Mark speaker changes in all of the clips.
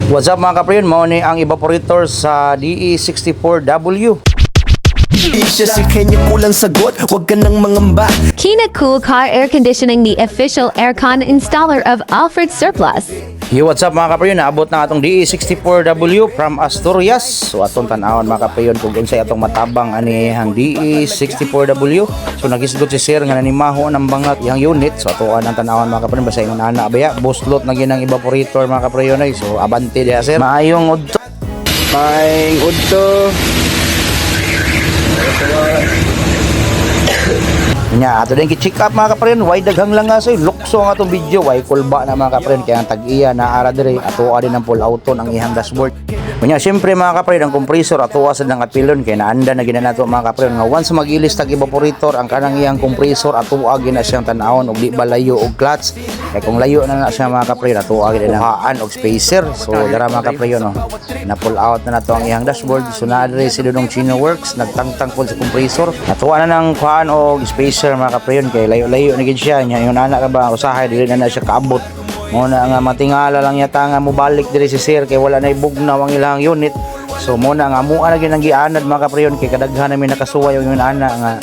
Speaker 1: What's up mga kaprayon, mao ni ang evaporator sa DE64W.
Speaker 2: Siya si Kenya kulang sagot, wag ka nang mangamba.
Speaker 3: Kina Cool Car Air Conditioning, the official aircon installer of Alfred Surplus.
Speaker 1: Yo, what's up mga kaprayon, naabot na atong DE64W from Asturias. So atong tanawon mga kaprayon kung unsay atong matabang anihang DE64W. So nagisgot si sir nga nanimaho ng bangat yang unit. So atoan ang tanawon mga kaprayon, basta ingon ana baya buslot na gyud ang evaporator mga kaprayon ay. So abante diha sir. Maayong udto. Maayong udto. Nya ato din ki-check up mga kaprayon, why daghang lang nga say lukso ang atong video, why kulba na mga kaprayon, kaya ang tag-iya na ara dire ato din ang pull outon ang ihang dashboard. Nya syempre mga kaprayon, ang compressor ato sa nang atpilon kay naanda na gina nato mga kaprayon nga once magilis tag evaporator ang kanang iyang compressor ato gina siyang tan-awon og di ba layo og clutch. Kay kung layo na siya mga kaprayon, ato gina haan og spacer. So dara mga kaprayon no, na pull out na nato ang ihang dashboard. So na dire si Dudong Chino Works nagtangtang pud sa compressor. Ato na nang kuan og spacer mga kaprayon kay layo-layo na gid siya nya yung anak ka ba usahay dili na siya kaabot. Muna nga matingala lang yata nga mobalik diri si sir kay wala na ibugnaw ang ilang unit. So muna nga mua na gyud ang gianad mga kaprayon kay kadaghan namin nakasuway yung anak nga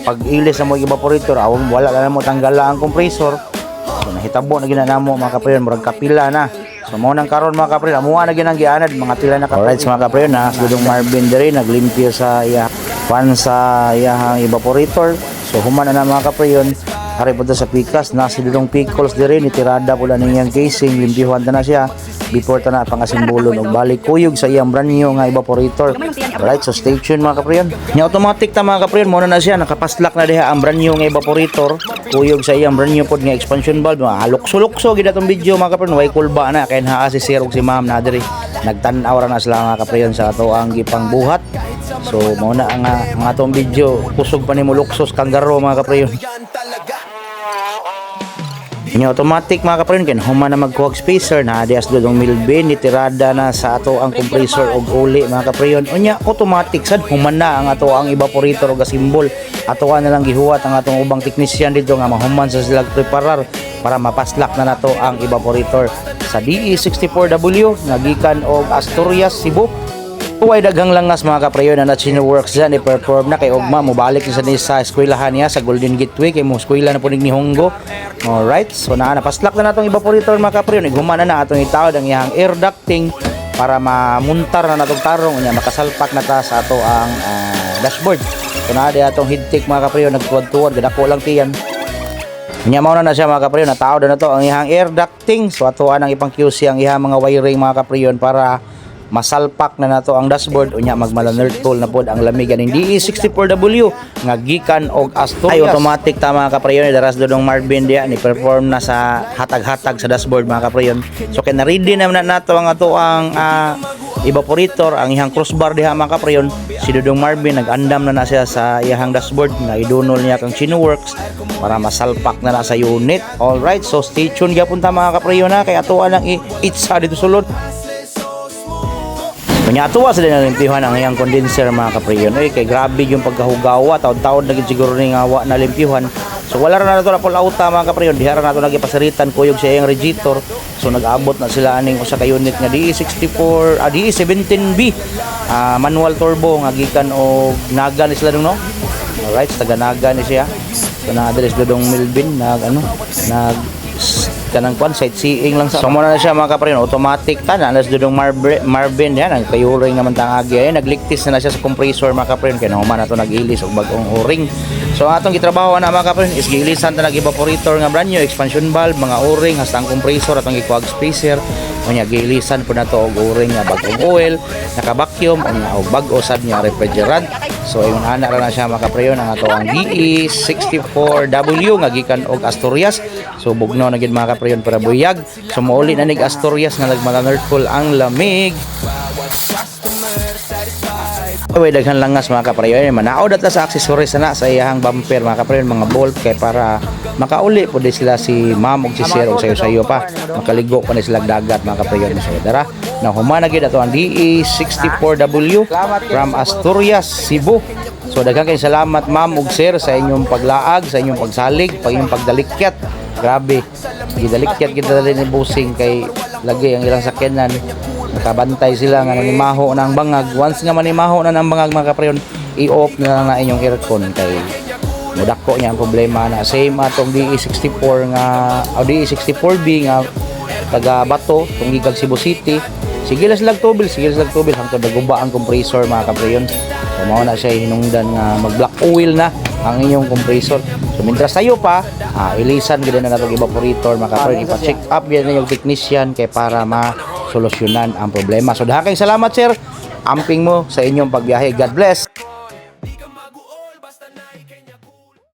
Speaker 1: pag ilis sa mo evaporator awon wala na mo tanggala ang compressor. So nahitabo na ginanamo mga kaprayon murag kapila na. So mo nang karon mga kaprayon mua na gyud ang gianad mga pila na ka. Alright mga kaprayon na Dudong Marvin diri naglimpyo sa iya pan sa iyang evaporator. So human na mga kaprayon, hari po sa pikas na si Dudong Pickles diri ni tirada pula niyang casing, limpyuhan ta na siya before ta na pangasimbolon og balik kuyog sa iyang brand new nga evaporator. Alright, so stay tuned mga kaprayon. Nya automatic ta mga kaprayon, mo na siya nakapaslak na diha ang brand new nga evaporator kuyog sa iyang brand new pod nga expansion valve. Halukso-lukso gid atong video mga kaprayon, way kulba na kay naa si sir ug si ma'am na diri nagtan-aw ra na sila mga kaprayon sa ato ang gipang buhat. So mao na ang atong video, kusog pa nimo luksos kanggaro mga kaprayon. Ini automatic mga kaprayon ken human na magkuhag spacer na adias Dudong Milbin ni tirada na sa ato ang compressor og uli mga kaprayon. Unya automatic sad human na ang ato ang evaporator og simbol. Ato na lang gihuwat ang atong ubang technician dito nga mahuman sa sila preparar para mapaslak na nato ang evaporator sa DE64W nagikan og Asturias, Cebu. Uway daghang langas mga kaprayon na Chino Works dyan i-perform na kay Ogma mobalik sa eskwelahan niya sa Golden Gateway kay mo eskwela na po ni Honggo. Alright, so napaslak na natong evaporator mga kaprayon, ighuman na atong itawad ang iyang air ducting para mamuntar na natong tarong niya makasalpak na ta sa ato ang dashboard. So na di atong headtake mga kaprayon nagtuwad-tuwad gadako lang tiyan. Nya mao na siya mga kaprayon, natawad na to ang iyang air ducting. So atoan ang ipang QC ang iyang mga wiring mga kaprayon para masalpak na nato ang dashboard unya magmalaner tool na pod ang lamig aning DE64W nga gikan og Asturias. Ay automatic ta mga kaprayon daras Dudong Marvin dia ni perform na sa hatag-hatag sa dashboard mga kaprayon. So kay na ready na nato ang ato ang evaporator ang ihang crossbar diha mga kaprayon. Si Dudong Marvin nag-andam na siya sa iyang dashboard nga idunol niya kang Chino Works para masalpak na sa unit. Alright, so stay tuned gyapon ta mga kaprayon na kay atoan lang itsa dito sulod. Kanya atuwa sa din limpyuhan ang iyang condenser mga kaprayon. Oy kay grabe yung pagkahugawa, taon-taon naging siguro ning awa na limpyuhan. So wala ra na nato na pull out mga kaprayon, diha ra nato nagipasaritan kuyog sa iyang radiator. So nag-abot na sila aning usa ka unit nga DE17B manual turbo nga gikan og Naga ni sila no. Alright, taga Naga ni siya. So na address Dudong Milbin nag kanang kwan sightseeing lang sa. So muna na siya mga kaprayon, automatic ta na Dudong Marvin yan ang kayuring naman tangagi ay nagliktis na siya sa compressor mga kaprayon kaya naman na ito nag-ilis o bagong o-ring. So atong gitrabaho na mga kaprayon is giilisan ta nag-evaporator nga brand new expansion valve mga o-ring hasta ang compressor atong gikuhag spacer unya giilisan po na to og o-ring nga bagong oil naka-vacuum unya og bag-o sad nga refrigerant. So yung ana ra na siya mga kaprayon ang ato ang DE64W nga gikan og Asturias. So bugno na gid mga kaprayon para buyag. So mauli na nig Asturias nga nagmalanerful ang lamig. Uy daghan langas mga kaprayon manaod at sa accessories na sa iyang bumper mga kaprayon mga bolt kay para makauli po di sila si ma'am ug si sir ug sayo-sayo pa makaligo pa ni sila dagat mga kaprayon. So dara na humana gid ato ang DE64W from Asturias, Cebu. So daghang kay salamat ma'am ug sir sa inyong paglaag, sa inyong pagsalig, inyong pagdalikyat. Grabe, gidalikyat kita dali ni busing kay lagi ang ilang sakyanan nakabantay sila nga manimaho ng bangag. Once nga manimaho na ng bangag mga kaprayon, i-off na lang na inyong aircon kay mudako niya ang problema na same atong DE64 nga o DE64B nga taga Bato tong gigag Cebu City. Sige lang silag tubil hangtod naguba ang compressor mga kaprayon. So mao na siya hinungdan nga mag black oil na ang inyong compressor. So mientras tayo pa ilisan gid na natong evaporator mga kaprayon, ipa-check up yan na yung technician kay para ma-solusyonan ang problema. So daghang salamat sir, amping mo sa inyong pagbiyahe. God bless.